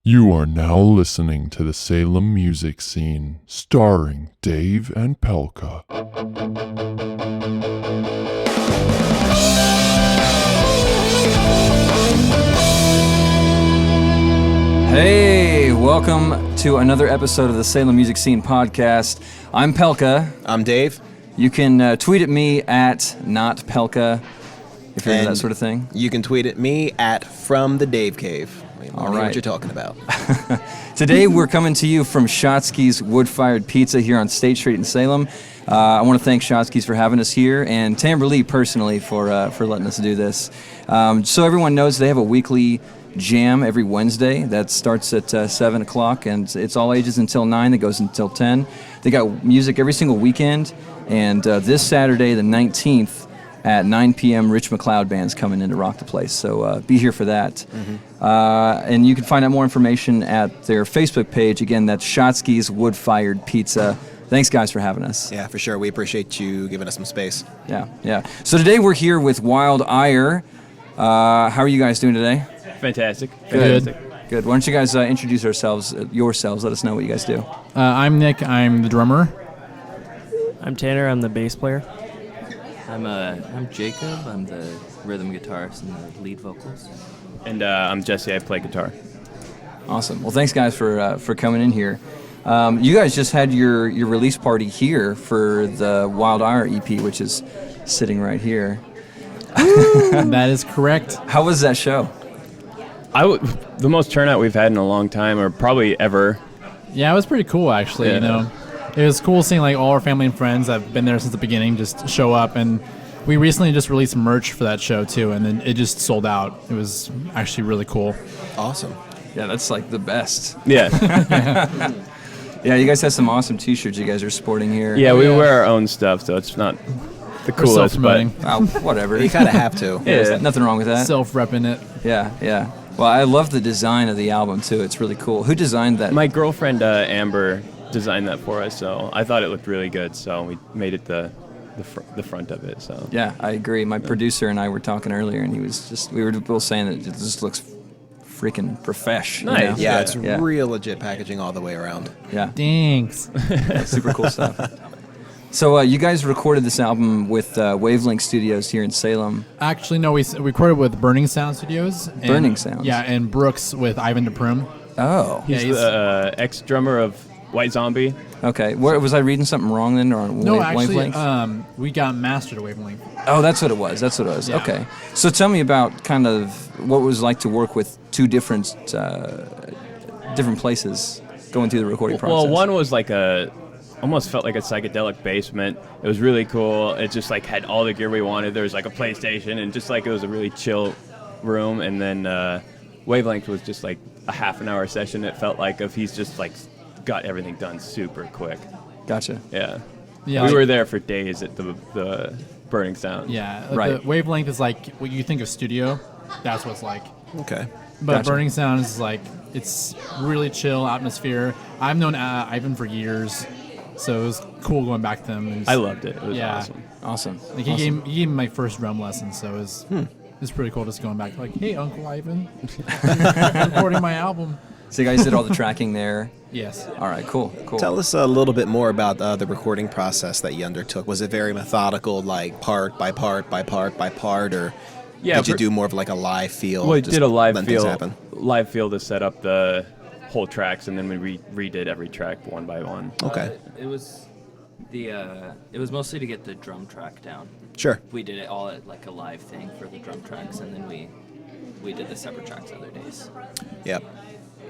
You are now listening to the Salem music scene, starring Dave and Pelka. Hey, welcome to another episode of the Salem Music Scene podcast. I'm Pelka. I'm Dave. You can tweet at me at @notpelka if you're into that sort of thing. You can tweet at me at From the Dave Cave. All know right. what you're talking about. Today we're coming to you from Shotsky's Wood-Fired Pizza here on State Street in Salem. I want to thank Shotsky's for having us here, and Tamber Lee personally for letting us do this. So everyone knows they have a weekly jam every Wednesday that starts at 7 o'clock, and it's all ages until 9. That goes until 10. They got music every single weekend, and this Saturday, the 19th, at 9 p.m., Rich McLeod Band's coming in to rock the place, so be here for that. Mm-hmm. And you can find out more information at their Facebook page. Again, that's Shotsky's Wood-Fired Pizza. Thanks, guys, for having us. Yeah, for sure. We appreciate you giving us some space. Yeah. So today we're here with Wild Ire. How are you guys doing today? Fantastic. Good. Why don't you guys introduce yourselves? Let us know what you guys do. I'm Nick. I'm the drummer. I'm Tanner. I'm the bass player. I'm Jacob. I'm the rhythm guitarist and the lead vocals. And I'm Jesse. I play guitar. Awesome. Well, thanks, guys, for coming in here. You guys just had your release party here for the Wild Ire EP, which is sitting right here. That is correct. How was that show? The most turnout we've had in a long time, or probably ever. Yeah, it was pretty cool, actually. Yeah. You know, it was cool seeing like all our family and friends that have been there since the beginning just show up, and we recently just released merch for that show too, and then it just sold out. It was actually really cool. Awesome. Yeah, that's like the best. Yeah. Yeah, you guys have some awesome T-shirts you guys are sporting here. Yeah, we wear our own stuff, so it's not the We're coolest, but self-promoting. Oh, whatever. You kind of have to. There's nothing wrong with that. Self-repping it. Yeah. Well, I love the design of the album too. It's really cool. Who designed that? my girlfriend Amber designed that for us, so I thought it looked really good, so we made it the front of it. So Yeah, I agree. My producer and I were talking earlier, and we were both saying that it just looks freaking profesh. you Nice. know? Yeah, it's Yeah. real legit packaging all the way around. Yeah. Thanks. Super cool stuff. So you guys recorded this album with Wavelength Studios here in Salem. Actually, no, we recorded with Burning Sound Studios. And, Burning Sounds? Yeah, and Brooks with Ivan DePrume. Oh, Yeah, he's the ex-drummer of White Zombie. okay. Was I reading something wrong then, or No, actually, Wavelength? we got mastered at Wavelength. Oh, that's what it was. Yeah. Okay. So tell me about kind of what it was like to work with two different places going through the recording process. Well, one was like almost felt like a psychedelic basement. It was really cool. It just like had all the gear we wanted. There was like a PlayStation, and just like it was a really chill room. And then Wavelength was just like a half an hour session. It felt like he's just like got everything done super quick. Gotcha. Yeah. Yeah, We were there for days at the Burning Sound. Yeah, Right. The Wavelength is like what you think of studio. That's what it's like. Okay. But Gotcha. Burning Sound is like, it's really chill atmosphere. I've known Ivan for years, so it was cool going back to them. It was- I loved it. It was Yeah. awesome. Awesome. Like he gave me my first drum lesson, so it was pretty cool just going back. Like, hey, Uncle Ivan, recording my album. So you guys did all the tracking there. Yes. All right. Cool. Tell us a little bit more about the recording process that you undertook. Was it very methodical, like part by part by part by part, or Yeah, did you do more of like a live feel? Well, we just did a live letting things feel. happen? Live feel to set up the whole tracks, and then we redid every track one by one. Okay. It was mostly to get the drum track down. Sure. We did it all at like a live thing for the drum tracks, and then we did the separate tracks other days. Yep.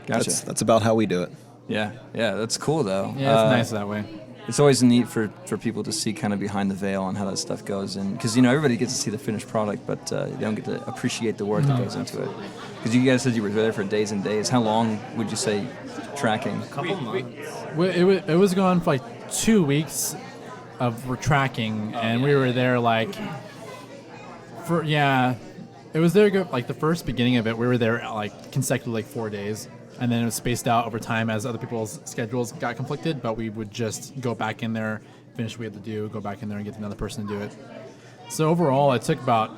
Gotcha. That's about how we do it. Yeah. That's cool though. Yeah, it's nice that way. It's always neat for people to see kind of behind the veil on how that stuff goes, and because everybody gets to see the finished product, but they don't get to appreciate the work that goes into it. Because you guys said you were there for days and days. How long would you say tracking? A couple months. It was gone for like 2 weeks of tracking, and we were there like it was there like the first beginning of it. We were there like consecutively like 4 days. And then it was spaced out over time as other people's schedules got conflicted, but we would just go back in there, finish what we had to do, go back in there and get another person to do it. So overall, it took about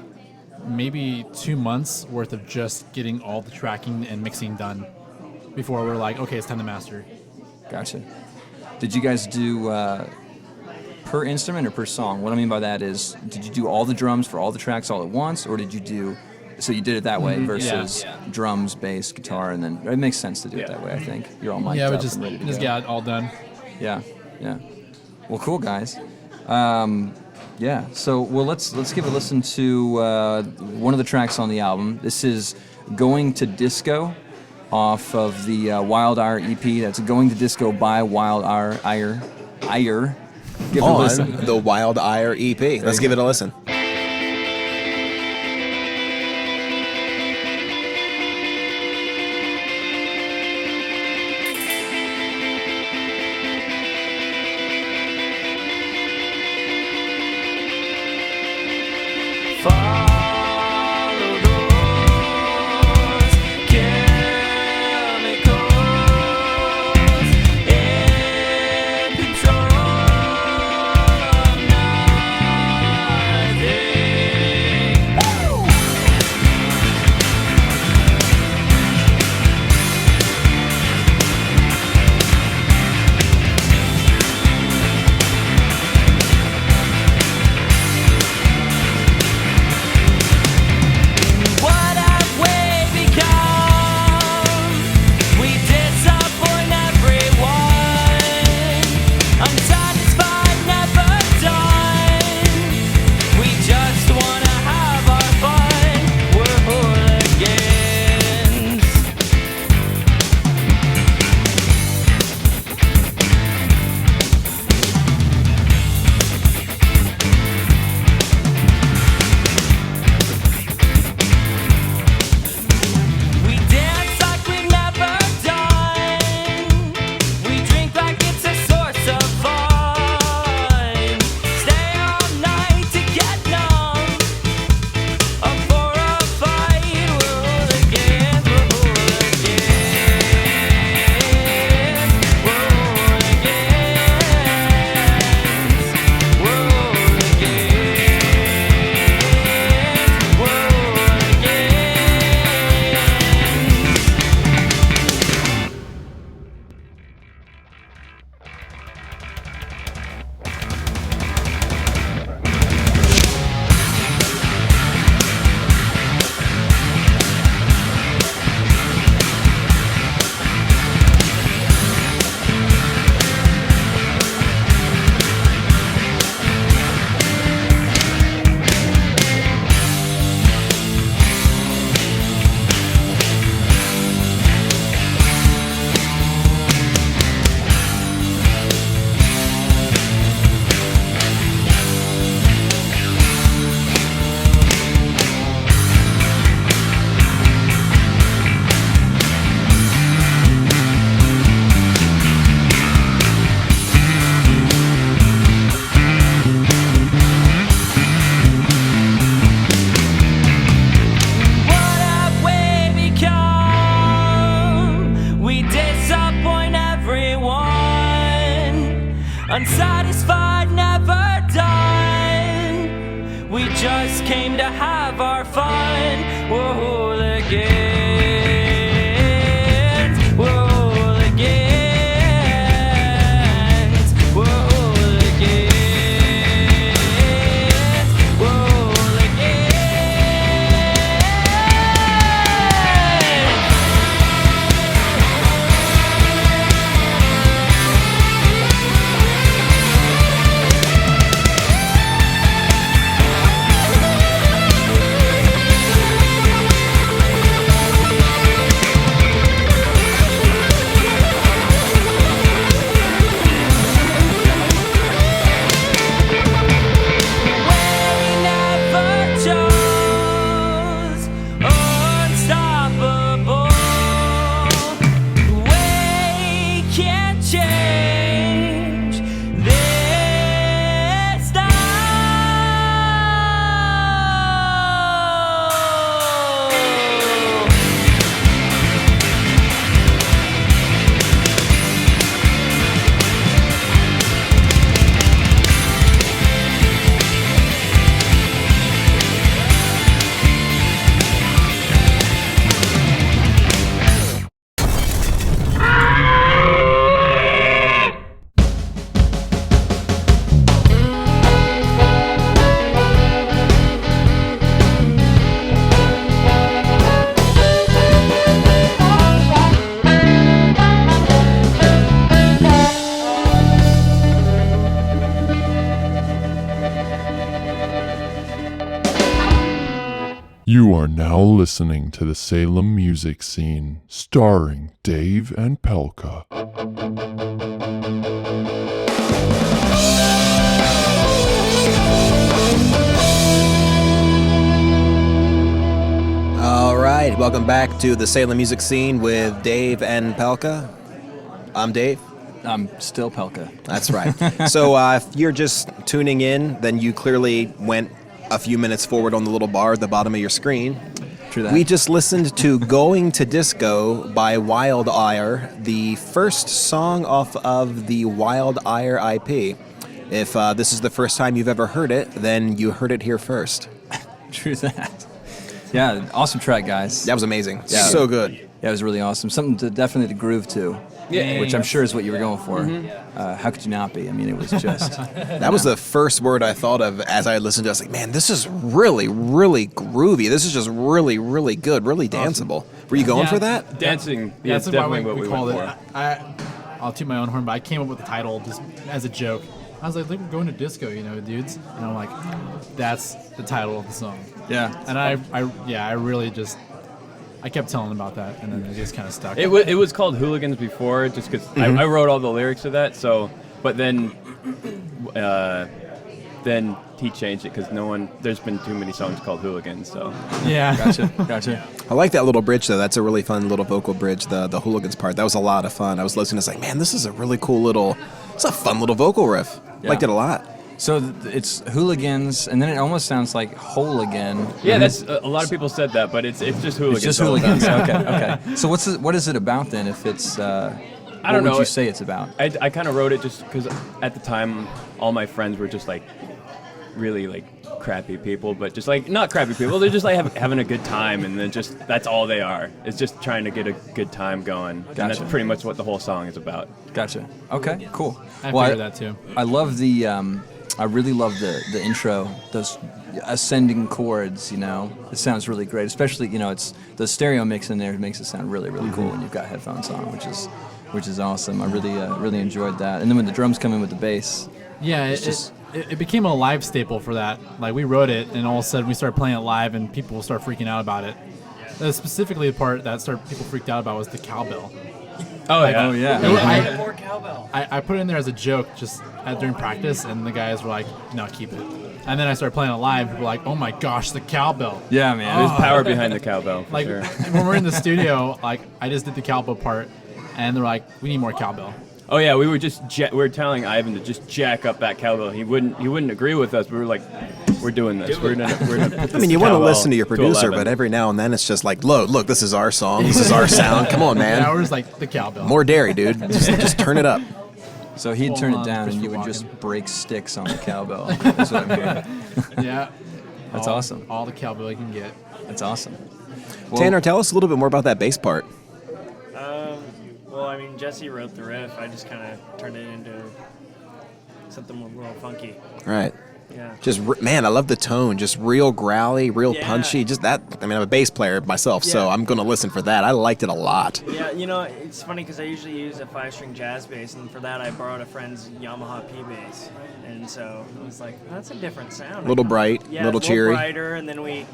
maybe 2 months worth of just getting all the tracking and mixing done. before we're like, okay, it's time to master. Gotcha. Did you guys do per instrument or per song? What I mean by that is, did you do all the drums for all the tracks all at once, or did you do? So you did it that way versus Yeah. drums, bass, guitar, and then it makes sense to do it that way. I think you're all mic'd Yeah, we up just and ready to just go. got it all done. Yeah, yeah. Well, cool guys. Yeah. So let's give a listen to one of the tracks on the album. This is "Going to Disco" off of the Wild Ire EP. That's "Going to Disco" by Wild Ire. Give it a listen. On the Wild Ire EP. Let's give it a listen. Follow those chemicals in control of nothing. What have we become? We disappoint everyone. Unsatisfied, never done. We just wanna have our fun. We're hooligans. We dance like we've never done. We drink like it's a source of fun. Stay all night to get numb. Up for a fight, we're hooligans. We're hooligans. We're hooligans. We're hooligans. We're hooligans. What have we become? We disappoint everyone. Unsatisfied, never done. We just came to have our fun. We're hooligans. We're hooligans. We're hooligans. We're hooligans. You are now listening to the Salem music scene, starring Dave and Pelka. All right, welcome back to the Salem music scene with Dave and Pelka. I'm Dave. I'm still Pelka. That's right. So if you're just tuning in, then you clearly went a few minutes forward on the little bar at the bottom of your screen. True that. We just listened to Going to Disco by Wild Ire, the first song off of the Wild Ire IP. If this is the first time you've ever heard it, then you heard it here first. True that. Yeah, awesome track, guys. That was amazing. Yeah. So good. Yeah, it was really awesome. Something to definitely to groove to. Yeah. Which I'm sure is what you were going for. How could you not be? I mean, it was just... That was the first word I thought of as I listened to it. I was like, man, this is really, really groovy. This is just really, really good, really danceable. Were you going for that? Dancing, yeah, That's definitely why what we called went it. for. I'll toot my own horn, but I came up with the title just as a joke. I was like, look, we're going to disco, dudes. And I'm like, that's the title of the song. Yeah. And I really just, I kept telling him about that, and then it just kind of stuck. It was called Hooligans before, just because I wrote all the lyrics to that. So, but then he changed it because there's been too many songs called Hooligans. So Yeah. Gotcha. I like that little bridge, though. That's a really fun little vocal bridge, the hooligans part. That was a lot of fun. I was listening, I was like, man, this is a really cool it's a fun little vocal riff. Yeah. Liked it a lot. So it's hooligans, and then it almost sounds like whole again. yeah, that's a lot of people said that, but it's just Hooligans. It's just all the time. hooligans. Okay. So what is it about then? If it's I don't what know. would you say it's about? I kind of wrote it just because at the time all my friends were just like really like crappy people, but just like not crappy people. They're just like having a good time, and then just that's all they are. It's just trying to get a good time going, and that's Gotcha. pretty much what the whole song is about. Gotcha. Okay. Cool. I Well, figured that too. I love I really love the intro, those ascending chords, It sounds really great, especially, it's the stereo mix in there makes it sound really, really cool when you've got headphones on, which is awesome. I really enjoyed that. And then when the drums come in with the bass, Yeah, it became a live staple for that. Like, we wrote it, and all of a sudden we started playing it live, and people start freaking out about it. Specifically, the part that people freaked out about was the cowbell. Oh yeah. oh yeah. More cowbell. I put it in there as a joke just during practice, and the guys were like, no, keep it. And then I started playing it live, people were like, oh my gosh, the cowbell. Yeah, man. There's power behind the cowbell. For Like, sure. when we're in the studio, like, I just did the cowbell part, and they're like, we need more cowbell. Oh yeah, we were we were telling Ivan to just jack up that cowbell. He wouldn't agree with us. We were like, we're doing this. We're gonna put this You want to cowbell listen to your producer, 11. but every now and then it's just like, look, this is our song. This is our sound. Come on, man. Ours like the cowbell. More dairy, dude. Just turn it up. So he'd Hold turn it on, down, and Christopher you would Walken. just break sticks on the cowbell. That's what I'm hearing. Yeah. That's All- awesome. All the cowbell you can get. That's awesome. Well, Tanner, tell us a little bit more about that bass part. Well, I mean, Jesse wrote the riff. I just kind of turned it into something a little funky. Right. Yeah. Just, man, I love the tone. Just real growly, real Yeah. punchy. Just that. I mean, I'm a bass player myself, so Yeah. I'm going to listen for that. I liked it a lot. Yeah, it's funny because I usually use a 5-string jazz bass, and for that I borrowed a friend's Yamaha P bass, and so it was like, that's a different sound. Little bright, Yeah, little it's cheery. A little brighter, and then we,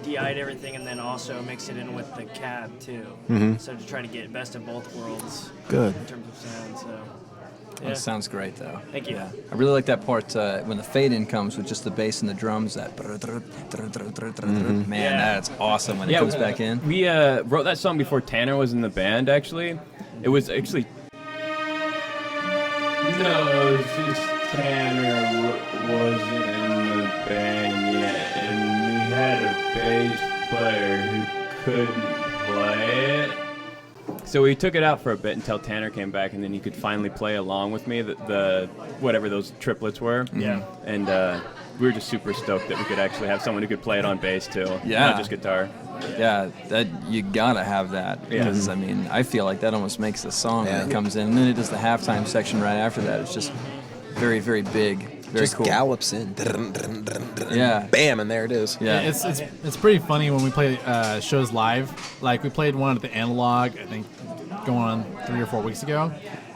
DI'd everything, and then also mixed it in with the cab too. Mm-hmm. So to try to get best of both worlds. Good. In terms of sound, so. That Yeah. sounds great, though. Thank you. Yeah. I really like that part when the fade-in comes with just the bass and the drums. That man, Yeah. that's awesome when it comes back in. We wrote that song before Tanner was in the band. Actually, it was actually no, it's just Tanner wasn't in the band yet, and we had a bass player who couldn't play it. So we took it out for a bit until Tanner came back, and then he could finally play along with me, the whatever those triplets were. Yeah. And we were just super stoked that we could actually have someone who could play it on bass too, Yeah. not just guitar. Yeah, that you gotta have that Yeah. because I mean I feel like that almost makes the song when Yeah. it comes in, and then it does the halftime section right after that. It's just very, very big, very Just cool. gallops in. Yeah. Bam, and there it is. Yeah, It's pretty funny when we play shows live. Like, we played one at the Analog, I think, going on 3 or 4 weeks ago,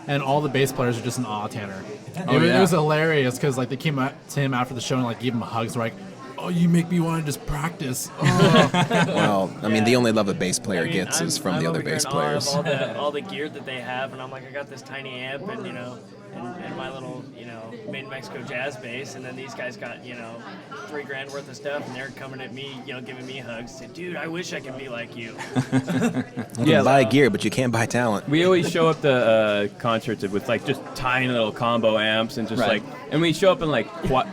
and all the bass players are just in awe of Tanner. It was hilarious because, like, they came up to him after the show and, like, gave him hugs. They're like, oh, you make me want to just practice. Oh. Well, I mean, the only love a bass player I mean, gets is from I'm the other over here bass in awe of players. all the gear that they have, and I'm like, I got this tiny amp, and and my little, made in Mexico jazz bass, and then these guys got, $3,000 worth of stuff, and they're coming at me, giving me hugs. Say, dude, I wish I could be like you. You can buy gear, but you can't buy talent. We always show up to concerts with like just tiny little combo amps and just Right. and we show up in like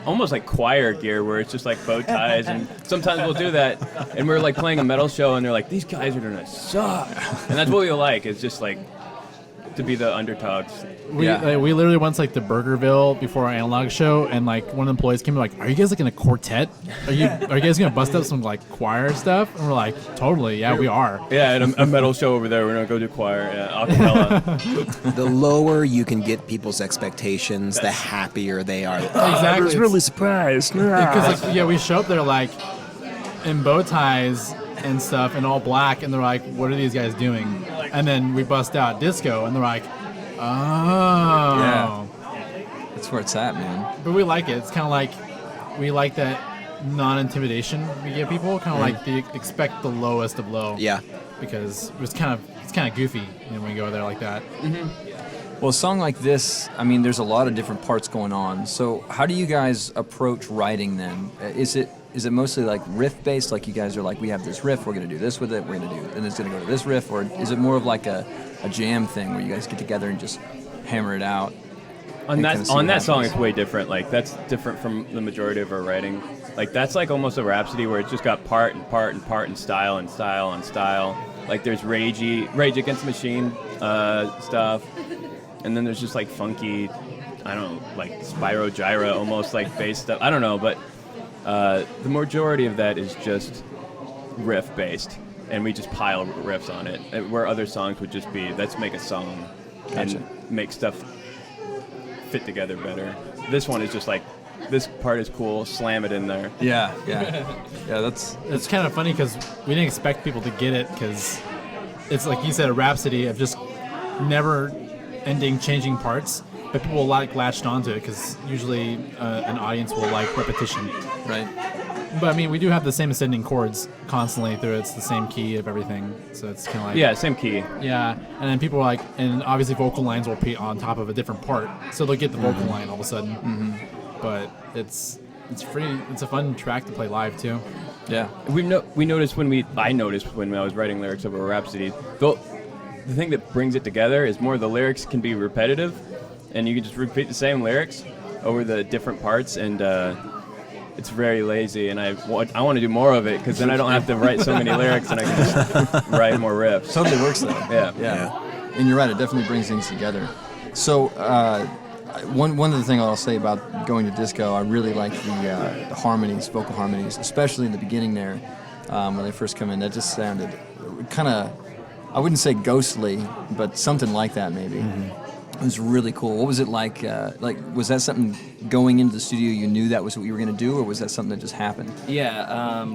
almost like choir gear where it's just like bow ties, and sometimes we'll do that, and we're like playing a metal show and they're like, these guys are gonna suck, and that's what we like. It's just like to be the underdogs. We Yeah. we literally went to like the Burgerville before our analog show, and like one of the employees came like, "Are you guys like in a quartet? Are you guys gonna bust up some like choir stuff?" And we're like, "Totally, yeah, we are." Yeah, and a metal show over there. We're gonna go do choir, acapella. The lower you can get people's expectations, the happier they are. Exactly. I was really surprised. Because like, we show up there like in bow ties and stuff and all black, and they're like, "What are these guys doing?" And then we bust out disco, and they're like, "Oh." Yeah. That's where it's at, man. But we like it. It's kind of like we like that non-intimidation we give people. Kind of like they expect the lowest of low. Yeah. Because it's kind of goofy when we go there like that. Well, a song like this, I mean, there's a lot of different parts going on. So how do you guys approach writing then? Is it mostly like riff based? Like you guys are like, we have this riff, we're gonna do this with it, we're gonna do, and it's gonna go to this riff, or is it more of like a jam thing where you guys get together and just hammer it out? On and that kinda see what song, happens? it's way different. Like that's different from the majority of our writing. Like that's like almost a Rhapsody where it's just got part and part and part and style and style and style. Like there's Rage Against the Machine stuff, and then there's just like funky, I don't know, like Spyro Gyra almost like bass stuff. I don't know, but the majority of that is just riff based, and we just pile riffs on it. Where other songs would just be, let's make a song Gotcha. and make stuff fit together better. This one is just like, this part is cool, slam it in there. Yeah. That's It's kind of funny because we didn't expect people to get it because it's like you said, a rhapsody of just never-ending changing parts. But people like latched onto it because usually an audience will like repetition. right. But I mean, we do have the same ascending chords constantly through. It's the same key of everything, so it's kind of like Yeah, same key. yeah. And then people are like, and obviously vocal lines will be on top of a different part, so they'll get the vocal line all of a sudden. But it's free. It's a fun track to play live too. Yeah. We noticed I noticed when I was writing lyrics over Rhapsody, the thing that brings it together is more the lyrics can be repetitive, and you can just repeat the same lyrics over the different parts, and it's very lazy. And I want to do more of it because then I don't have to write so many lyrics, and I can just write more riffs. Totally works though. Yeah. And you're right, it definitely brings things together. So one other thing I'll say about going to disco, I really like the harmonies, vocal harmonies, especially in the beginning there when they first come in. That just sounded kind of, I wouldn't say ghostly, but something like that maybe. It was really cool. What was it like? Was that something going into the studio you knew that was what you were going to do, or was that something that just happened? Yeah,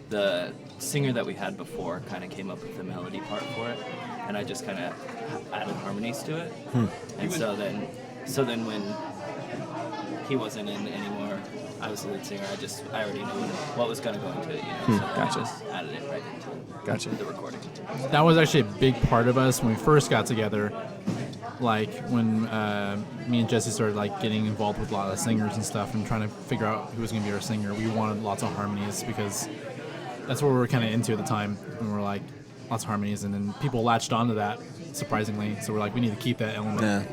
the singer that we had before kind of came up with the melody part for it, and I just kind of added harmonies to it. And so then when he wasn't in anymore, I was the lead singer. I already knew what was going to go into it, so Gotcha. I just added it right into Gotcha. the recording. That was actually a big part of us when we first got together. Like when me and Jesse started like getting involved with a lot of singers and stuff and trying to figure out who was going to be our singer. We wanted lots of harmonies because that's what we were kind of into at the time. And we were like, lots of harmonies, and then people latched onto that surprisingly. So we're like, we need to keep that element. Yeah.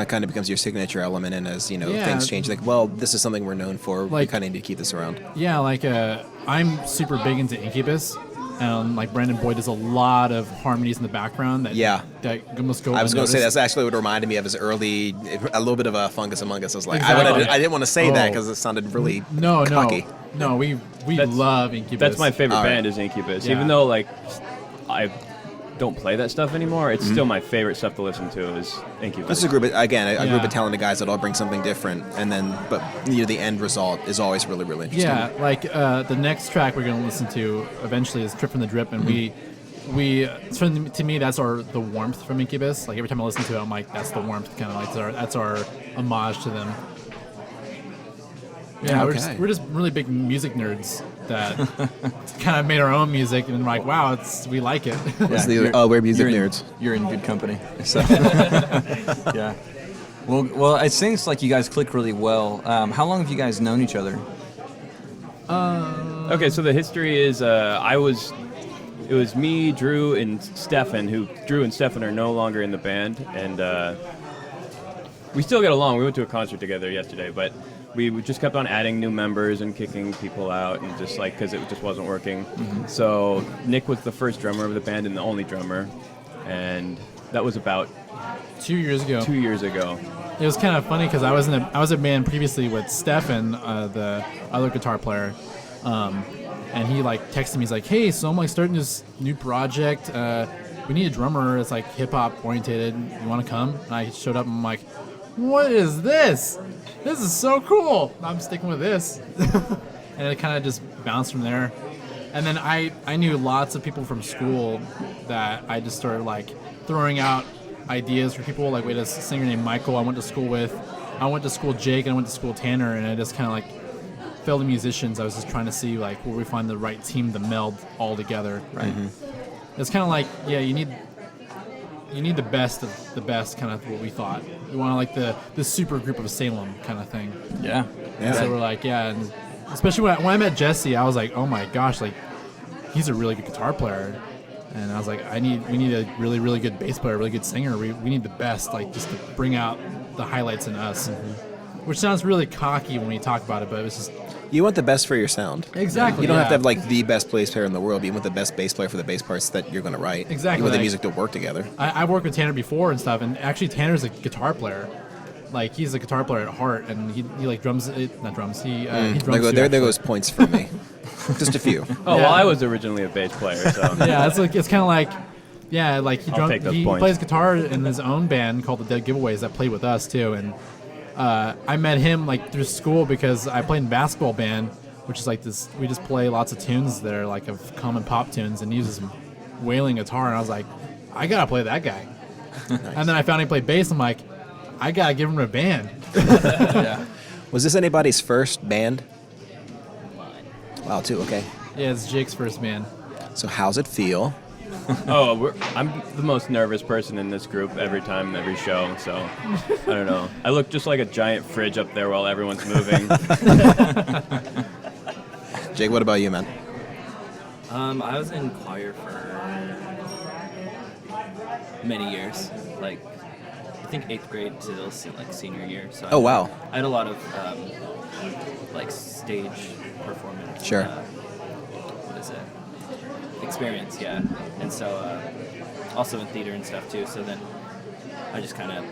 Kind of becomes your signature element, and as Yeah. things change, like, well, this is something we're known for. We Like- kind of need to keep this around. Yeah, like I'm super big into Incubus. Like Brandon Boyd does a lot of harmonies in the background that Yeah. that almost go I was going to say unnoticed. that's actually what reminded me of his early, a little bit of a Fungus Among Us. I was like, Exactly. I didn't want to say that Oh. because it sounded really No, cocky. no, we That's- love Incubus. That's my favorite All right. band is Incubus. Yeah. Even though like I don't play that stuff anymore, it's still my favorite stuff to listen to is Incubus. This is a group, a group Yeah. of talented guys that all bring something different, and then, but the end result is always really, really interesting. Yeah, like the next track we're gonna listen to eventually is "Trip from the Drip," and we to me that's the warmth from Incubus. Like every time I listen to it, I'm like, that's the warmth, kind of like that's our homage to them. Yeah, Okay. we're just really big music nerds that kind of made our own music, and like, wow, we like it. We're music you're in- nerds. You're in good company. So, yeah. Well, it seems like you guys click really well. How long have you guys known each other? Okay, so the history is it was me, Drew, and Stefan, Drew and Stefan are no longer in the band, and we still get along. We went to a concert together yesterday, but we just kept on adding new members and kicking people out, and just like, because it just wasn't working. So Nick was the first drummer of the band and the only drummer, and that was about 2 years ago. 2 years ago. It was kind of funny because I was in a band previously with Stefan, the other guitar player, and he like texted me. He's like, "Hey, so I'm like starting this new project. We need a drummer. It's like hip hop orientated. You want to come?" And I showed up and I'm like, "What is this? This is so cool. I'm sticking with this." And it kind of just bounced from there. And then I knew lots of people from school that I just started like throwing out ideas for people. Like we had a singer named Michael I went to school with. I went to school Jake, and I went to school Tanner, and I just kind of like filled the musicians. I was just trying to see like where we find the right team to meld all together. Right. It's kind of like, yeah, you need the best of the best, kind of what we thought. We want like the super group of Salem kind of thing. Yeah. So we're like, yeah, and especially when I met Jesse, I was like, oh my gosh, like he's a really good guitar player. And I was like, we need a really, really good bass player, a really good singer. We need the best, like just to bring out the highlights in us. Which sounds really cocky when you talk about it, but it's just You want the best for your sound. exactly. You don't have to yeah. have like the best bass player in the world, but you want the best bass player for the bass parts that you're going to write. Exactly, You want the like- music to work together. I've worked with Tanner before and stuff, and actually Tanner's a guitar player. Like he's a guitar player at heart, and he like drums. Not drums. He drums. There, too, there actually. goes points for me. Just a few. Oh, Yeah. well, I was originally a bass player, so Yeah, it's kind of like, yeah, like I'll take those he points. plays guitar in his own band called the Dead Giveaways that played with us too, and I met him like through school because I played in a basketball band, which is like this. We just play lots of tunes that are like of common pop tunes, and he uses some wailing guitar, and I was like, I gotta play that guy. And then I found he played bass. I'm like, I gotta give him a band. Yeah. Was this anybody's first band? Wow, too. Okay. Yeah, it's Jake's first band. So how's it feel? I'm the most nervous person in this group every show, so I don't know. I look just like a giant fridge up there while everyone's moving. Jake, what about you, man? I was in choir for many years, like I think 8th grade to like senior year. So Oh, wow. I had a lot of like stage performance. Sure. What is it? Experience, yeah. And so also in theater and stuff too. So then I just kind of,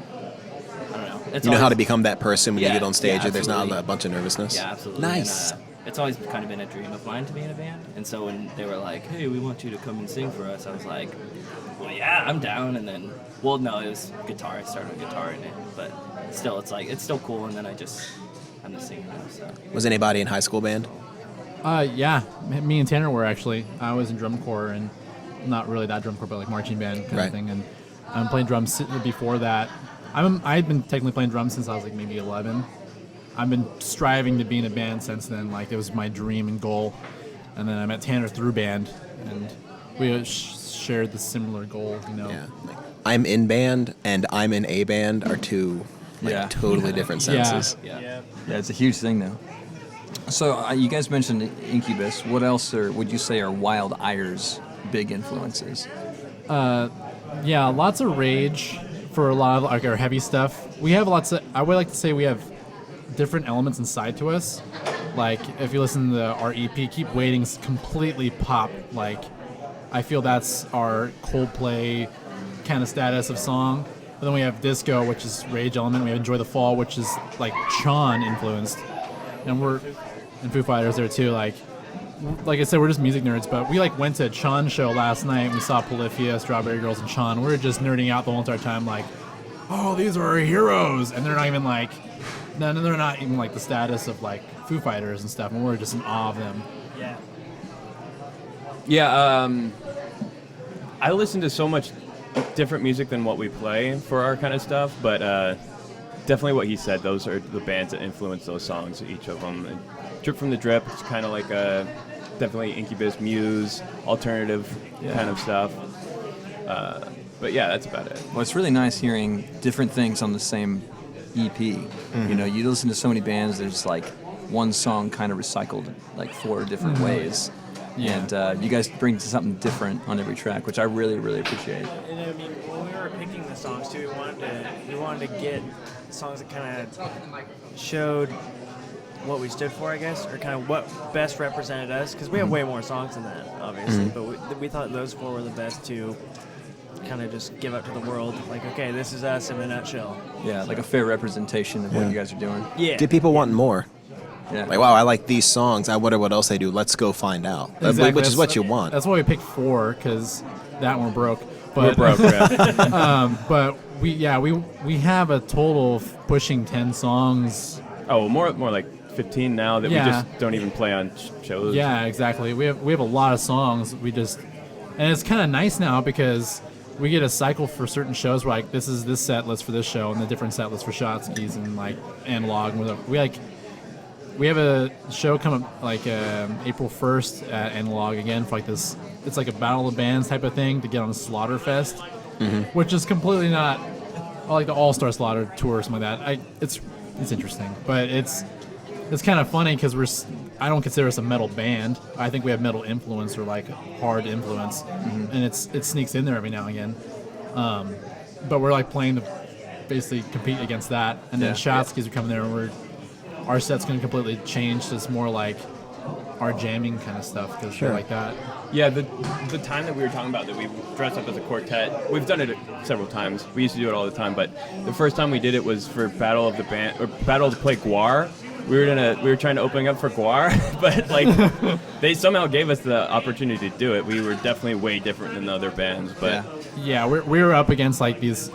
I don't know. It's You know how always- to become that person when you Yeah, get on stage. yeah, There's not absolutely. a bunch of nervousness. Yeah, absolutely. Nice. And, it's always kind of been a dream of mine to be in a band. And so when they were like, hey, we want you to come and sing for us, I was like, well, yeah, I'm down. And then, well, no, it was guitar. I started with guitar in it. But still, it's like, it's still cool. And then I'm the singer now, so. Was anybody in high school band? Yeah, me and Tanner were actually. I was in drum corps, and not really that drum corps, but like marching band kind Right. of thing. And I'm playing drums before that. I've been technically playing drums since I was like maybe 11. I've been striving to be in a band since then. Like it was my dream and goal. And then I met Tanner through band, and we shared the similar goal. You know. Yeah. Like, I'm in band and I'm in a band are two Yeah. totally different Yeah. senses. Yeah. Yeah, it's a huge thing now. So you guys mentioned Incubus. What else would you say are Wild Ire's big influences? Yeah, lots of Rage for a lot of like our heavy stuff. We have lots of. I would like to say we have different elements inside to us. Like if you listen to our EP, Keep Waiting's completely pop. Like I feel that's our Coldplay kind of status of song. But then we have Disco, which is Rage element. We have Enjoy the Fall, which is like Sean influenced, and we're and Foo Fighters there too. Like I said, we're just music nerds, but we like went to a Sean show last night. And we saw Polyphia, Strawberry Girls, and Sean. We were just nerding out the whole entire time, like, oh, these are our heroes, and they're not even like, no, they're not even like the status of like Foo Fighters and stuff, and we're just in awe of them. Yeah. Yeah, I listen to so much different music than what we play for our kind of stuff, but definitely what he said. Those are the bands that influence those songs, each of them. And Drip from the Drip, it's kind of like a definitely Incubus, Muse, alternative kind of stuff. But yeah, that's about it. Well, it's really nice hearing different things on the same EP. You know, you listen to so many bands, there's like one song kind of recycled like 4 different ways. Yeah. And you guys bring something different on every track, which I really, really appreciate. And I mean, when we were picking the songs too, we wanted to get songs that kind of showed what we stood for, I guess, or kind of what best represented us, because we have way more songs than that, obviously. But we thought those 4 were the best to kind of just give out to the world, like, okay, this is us in a nutshell. Yeah, like a fair representation of what you guys are doing. Yeah. Did people want more? Yeah. Like, wow, I like these songs. I wonder what else they do. Let's go find out. Exactly. Which is That's- what you want. That's why we picked 4, because that one broke. But, We're broke, yeah. but we have a total of pushing 10 songs. Oh, more like 15 now that we Yeah. just don't even play on shows. Yeah, exactly. We have a lot of songs. And it's kind of nice now because we get a cycle for certain shows where like this is this set list for this show and the different set list for Shotskis and like Analog. We have a show come up like April 1st at Analog again for like this. It's like a battle of the bands type of thing to get on Slaughterfest, which is completely not like the All Star Slaughter tour or something like that. It's interesting, but it's kind of funny because I don't consider us a metal band. I think we have metal influence or like hard influence, and it sneaks in there every now and again. But we're like playing to basically compete against that, and then Shotskis are coming there, and our set's going to completely change. So it's more like our jamming kind of stuff because we're like that. Yeah, the time that we were talking about that we dressed up as a quartet, we've done it several times. We used to do it all the time, but the first time we did it was for Battle of the Band or Battle to play Guar. We were trying to open up for Guar, but like they somehow gave us the opportunity to do it. We were definitely way different than the other bands, but Yeah, we were up against like these.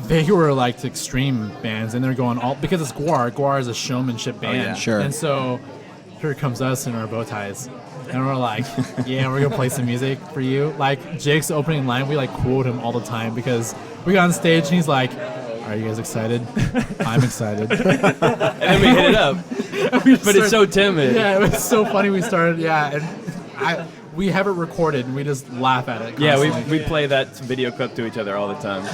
They were like extreme bands, and they're going all because it's Guar. Guar is a showmanship band, yeah. Sure. And so here comes us in our bow ties, and we're like, yeah, we're gonna play some music for you. Like Jake's opening line, we like quote him all the time because we got on stage and he's like, "Are you guys excited? I'm excited." and then we hit it up. But it's so timid. Yeah, it was so funny. We started, and we have it recorded, and we just laugh at it. Yeah, Constantly. we play that video clip to each other all the time.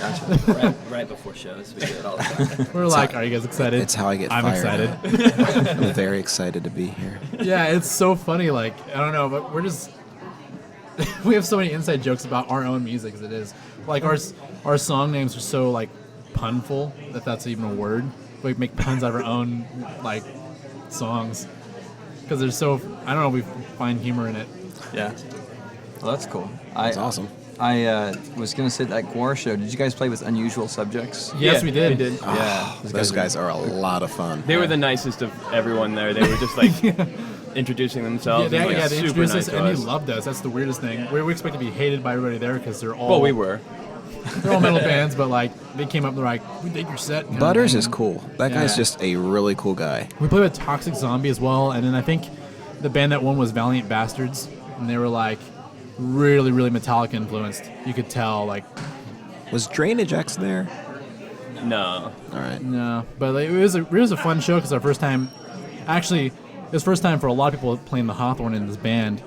right before shows, we do it all the time. We're like, "Are you guys excited?" It's how I get I'm fired excited. I'm very excited to be here. Yeah, it's so funny. Like, I don't know, but we're just we have so many inside jokes about our own music as it is. Like our song names are so like punful, if that's even a word. We make puns out of our own like songs because they're so. I don't know. We find humor in it. Yeah. Well, that's cool. That's awesome. I was going to say that Guar show, did you guys play with unusual subjects? Yes, Yeah, we did. we did. Yeah. Those guys are a lot of fun. They were the nicest of everyone there. They were just like introducing themselves. Yeah, and, like, they super introduced nice us to and us. they loved us. That's the weirdest thing. We expect to be hated by everybody there because they're all. Well, we were. They're all metal bands, but like they came up and they're like, "We dig your set." kind of Butters thing. is cool. That guy's Yeah. just a really cool guy. We played with Toxic Zombie as well, and then I think the band that won was Valiant Bastards, and they were like really, really Metallica influenced. You could tell, like, Was Drainage X there? No. All right. no, but like, it was a fun show because our first time, actually, it was first time for a lot of people playing the Hawthorne in this band,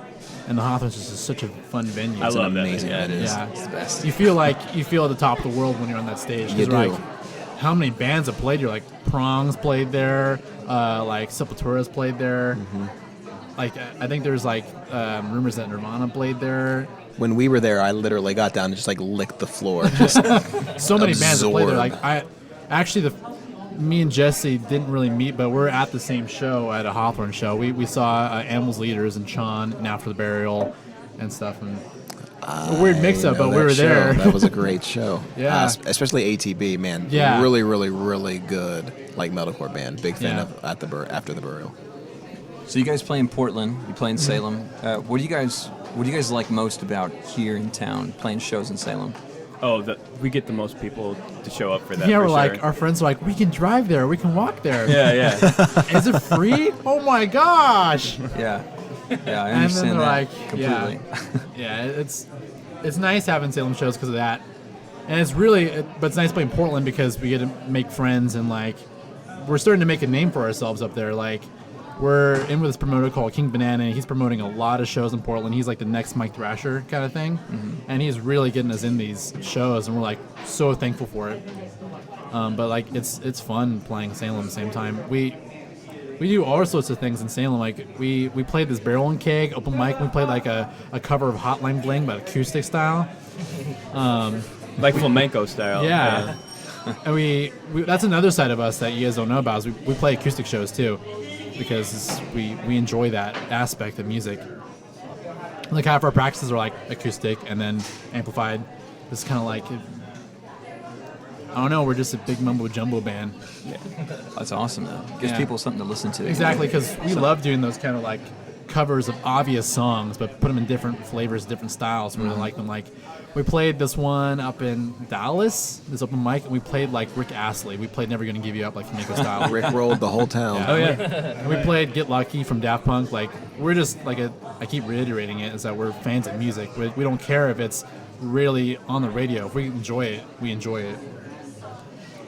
and the Hawthorne's just such a fun venue. I It's an love that. amazing Yeah, it venue. is. Yeah, It's the best. you feel at the top of the world when you're on that stage. 'cause You you're do. like, how many bands have played here? Like Prongs played there, like Sepultura's played there. Like I think there's like rumors that Nirvana played there. When we were there, I literally got down and just like licked the floor. Just So many bands have played there. Absorb. Like me and Jesse didn't really meet, but we're at the same show at a Hawthorne show. We saw Animals Leaders and Sean and After the Burial and stuff. And a weird mix-up, know but we that were show. there. That was a great show. Yeah. Especially ATB, man. Yeah. Really, really, really good. Like metalcore band. Big fan Yeah. of After the Burial. So you guys play in Portland, you play in Salem. What do you guys like most about here in town, playing shows in Salem? Oh, we get the most people to show up for that. Yeah, for we're like, sure. our friends are like, we can drive there, we can walk there. Yeah, yeah. Is it free? Oh my gosh! Yeah. Yeah, I And then understand they're that like, completely. yeah, it's nice having Salem shows because of that. And it's really, but it's nice playing Portland because we get to make friends and like we're starting to make a name for ourselves up there. Like we're in with this promoter called King Banana. And he's promoting a lot of shows in Portland. He's like the next Mike Thrasher kind of thing, and he's really getting us in these shows, and we're like so thankful for it. But like it's fun playing Salem at the same time. We do all sorts of things in Salem. Like we played this Barrel and Keg open mic. We played like a cover of Hotline Bling but acoustic style. Like flamenco style. Yeah. And we that's another side of us that you guys don't know about is we play acoustic shows too, because we enjoy that aspect of music. Like half our practices are like acoustic and then amplified. It's kind of like, I don't know, we're just a big mumbo jumbo band. That's awesome though. Gives Yeah. people something to listen to. Exactly, because we love doing those kind of like covers of obvious songs, but put them in different flavors, different styles. We really like them. Like we played this one up in Dallas, this open mic, and we played like Rick Astley. We played Never Gonna Give You Up, like flamenco style. Rick rolled the whole town. Oh yeah. And we played Get Lucky from Daft Punk. Like we're just like I keep reiterating it, is that we're fans of music. We don't care if it's really on the radio. If we enjoy it, we enjoy it.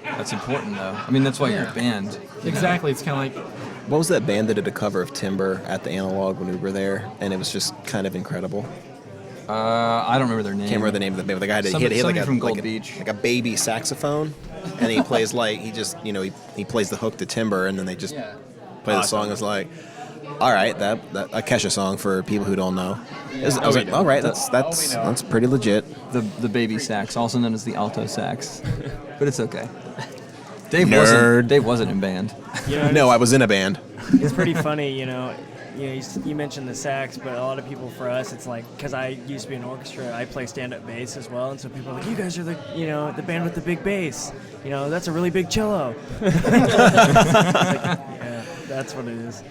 That's important though. I mean, that's why you're a band. Exactly. It's kind of like, What was that band that did a cover of Timber at the Analog when we were there? And it was just kind of incredible. I don't remember their name. Can't remember the name of the band. But the guy had Somebody like a from Gold like a, Beach. like a baby saxophone, and he plays like he plays the hook to Timber, and then they just play the song. It's like, all right, that a Kesha song for people who don't know. I was like, all right, that's pretty legit. The baby sax, also known as the alto sax, but it's okay. Nerd. Dave wasn't in band. You know, No, I was in a band. it's pretty funny, you mentioned the sax, but a lot of people, for us, it's like, because I used to be in orchestra, I play stand-up bass as well, and so people are like, you guys are the band with the big bass. That's a really big cello. It's like, yeah, that's what it is.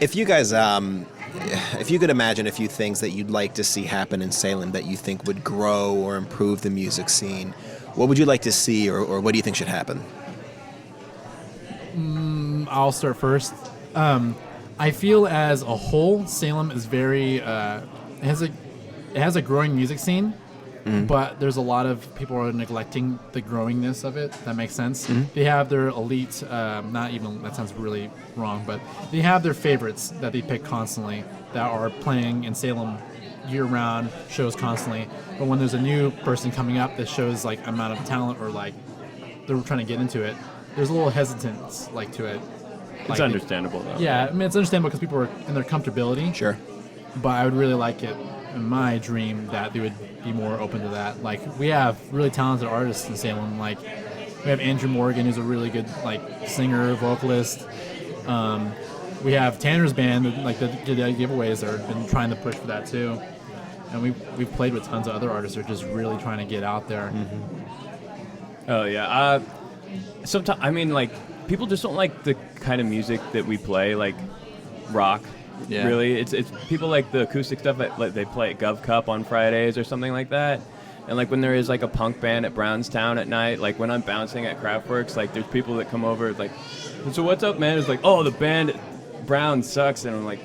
If you guys, if you could imagine a few things that you'd like to see happen in Salem that you think would grow or improve the music scene, what would you like to see, or what do you think should happen? I'll start first. I feel as a whole, Salem is very it has a growing music scene, but there's a lot of people are neglecting the growingness of it. That makes sense. They have their elite, not even, that sounds really wrong, but they have their favorites that they pick constantly that are playing in Salem year-round shows constantly. But when there's a new person coming up that shows like amount of talent or like they're trying to get into it, there's a little hesitance like to it. It's Like, understandable though. yeah, I mean, it's understandable because people are in their comfortability. Sure. But I would really like it, in my dream, that they would be more open to that. Like, we have really talented artists in Salem. Like, we have Andrew Morgan, who's a really good, like, singer, vocalist. We have Tanner's band, like, the giveaways that have been trying to push for that, too. And we've played with tons of other artists who are just really trying to get out there. Oh yeah. Sometimes I mean, like, people just don't like the kind of music that we play, like rock. Yeah. Really, it's people like the acoustic stuff that like, they play at Gov Cup on Fridays or something like that. And like when there is like a punk band at Brownstown at night, like when I'm bouncing at Kraftwerks, like there's people that come over like, so what's up, man? It's like, oh, the band at Brown sucks, and I'm like,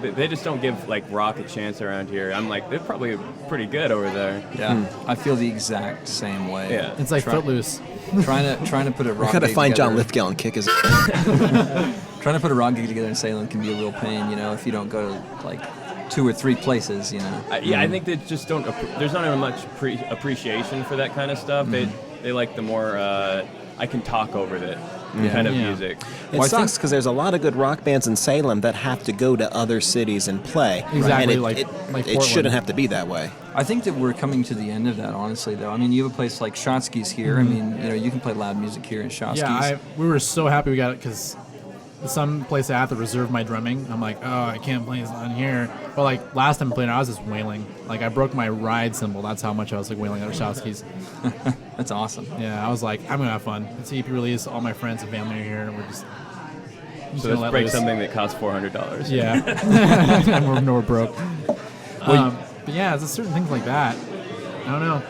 they just don't give like rock a chance around here. I'm like, they're probably pretty good over there. Yeah, I feel the exact same way. Yeah. It's like Footloose. Trying to put a rock. I gotta gig find John together- Lithgow and kick his. Trying to put a rock gig together in Salem can be a real pain, if you don't go to like 2 or 3 places, I think they just don't. There's not even much appreciation for that kind of stuff. They like the more I can talk over it kind of Yeah. music. It sucks because there's a lot of good rock bands in Salem that have to go to other cities and play. Exactly, And like it Portland. shouldn't have to be that way. I think that we're coming to the end of that, honestly, though. I mean, you have a place like Shotsky's here. I mean, you can play loud music here in Shotsky's. Yeah, we were so happy we got it because some place I have to reserve my drumming. I'm like, oh, I can't play this on here. But like last time I played, I was just wailing. Like I broke my ride cymbal. That's how much I was like wailing at Shotsky's. That's awesome. Yeah, I was like, I'm gonna have fun. It's EP release. All my friends and family are here, and we're just. So let's break something that costs $400. Yeah, and we're broke. But yeah, there's certain things like that. I don't know.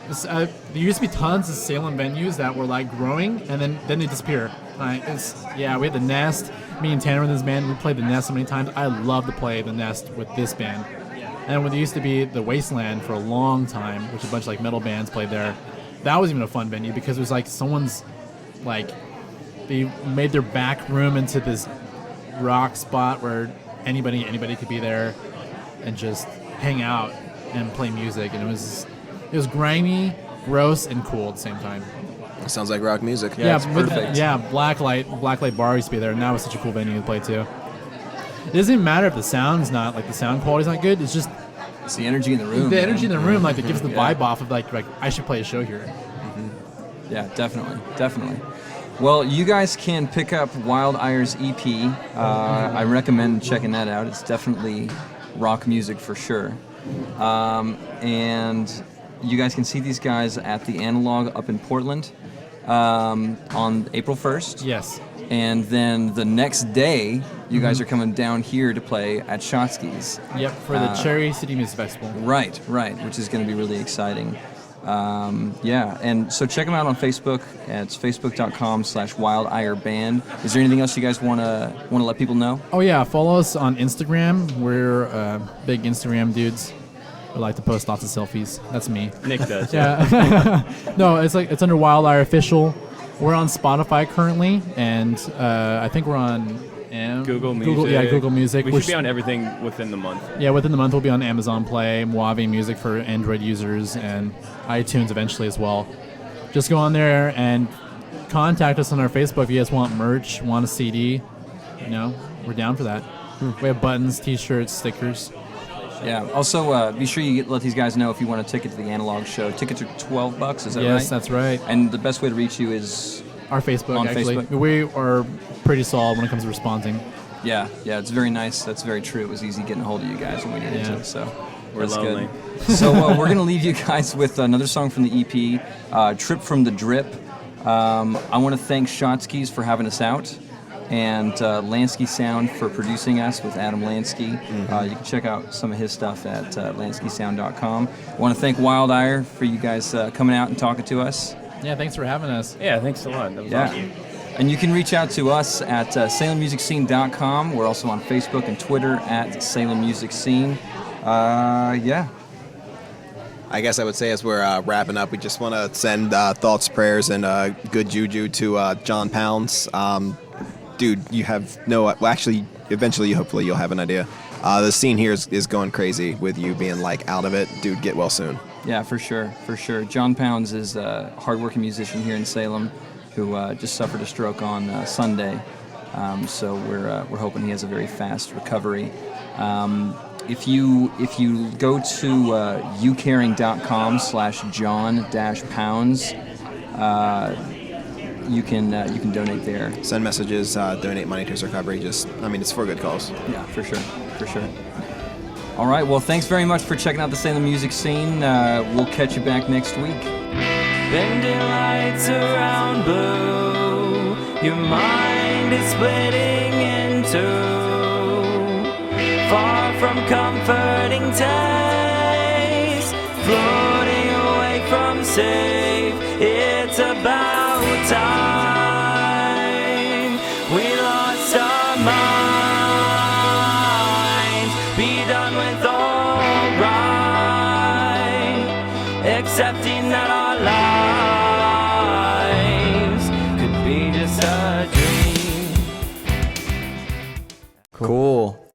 There used to be tons of Salem venues that were like growing, and then they disappear. We had the Nest. Me and Tanner in this band, we played the Nest so many times. I love to play the Nest with this band. And when there used to be the Wasteland for a long time, which a bunch of like metal bands played there, that was even a fun venue because it was like someone's like they made their back room into this rock spot where anybody could be there and just hang out and play music, and it was grimy, gross, and cool at the same time. Sounds like rock music. Yeah, it's perfect. Blacklight Bar used to be there, and that was such a cool venue to play too. It doesn't matter if the sound's not like the sound quality's not good. It's just It's the energy in the room. the man. energy in the room, like that gives the Yeah. vibe off of like I should play a show here. Yeah, definitely. Well, you guys can pick up Wild Ire's EP. I recommend checking that out. It's definitely rock music for sure. And you guys can see these guys at the Analog up in Portland on April 1st. Yes. And then the next day, you guys are coming down here to play at Shotsky's. Yep, for the Cherry City Music Festival. Right, which is going to be really exciting. Yeah, and so check them out on Facebook. It's facebook.com/Wild Ire Band. Is there anything else you guys want to let people know? Oh yeah, follow us on Instagram. We're big Instagram dudes. We like to post lots of selfies. That's me. Nick does. Yeah. No, it's under Wild Ire Official. We're on Spotify currently, and I think we're on Google Music. Google Music. We should be on everything within the month. Yeah, within the month we'll be on Amazon Play, Mojave Music for Android users, and iTunes eventually as well. Just go on there and contact us on our Facebook if you guys want merch, want a CD. We're down for that. We have buttons, T-shirts, stickers. Yeah. Also, be sure you let these guys know if you want a ticket to the Analog show. Tickets are $12. Is that right? Yes, that's right. And the best way to reach you is Our Facebook, On actually. Facebook? We are pretty solid when it comes to responding. yeah, it's very nice. That's very true. It was easy getting a hold of you guys when we needed Yeah. to. So We're that's lonely. good. So we're gonna leave you guys with another song from the EP, "Trip from the Drip." I want to thank Shotsky's for having us out, and Lansky Sound for producing us with Adam Lansky. You can check out some of his stuff at lanskysound.com. I want to thank Wild Ire for you guys coming out and talking to us. Yeah, thanks for having us. Yeah, thanks a lot. That was Yeah. awesome. And you can reach out to us at SalemMusicScene.com. We're also on Facebook and Twitter at Salem Music Scene. Yeah. I guess I would say as we're wrapping up, we just want to send thoughts, prayers, and good juju to John Pounds. Dude, you have no... Well, actually, eventually, hopefully, you'll have an idea. The scene here is going crazy with you being, like, out of it. Dude, get well soon. Yeah, for sure. John Pounds is a hardworking musician here in Salem who just suffered a stroke on Sunday. So we're hoping he has a very fast recovery. If you go to ucaring.com/John-Pounds, you can donate there. Send messages, donate money to his recovery. It's for good cause. Yeah, for sure. All right, well, thanks very much for checking out the Salem Music Scene. We'll catch you back next week. Bending lights around blue, your mind is splitting in two. Far from comforting taste, floating away from safe. It's about time we lost our minds. Be done with all right, accepting that our lives could be just a dream. Cool.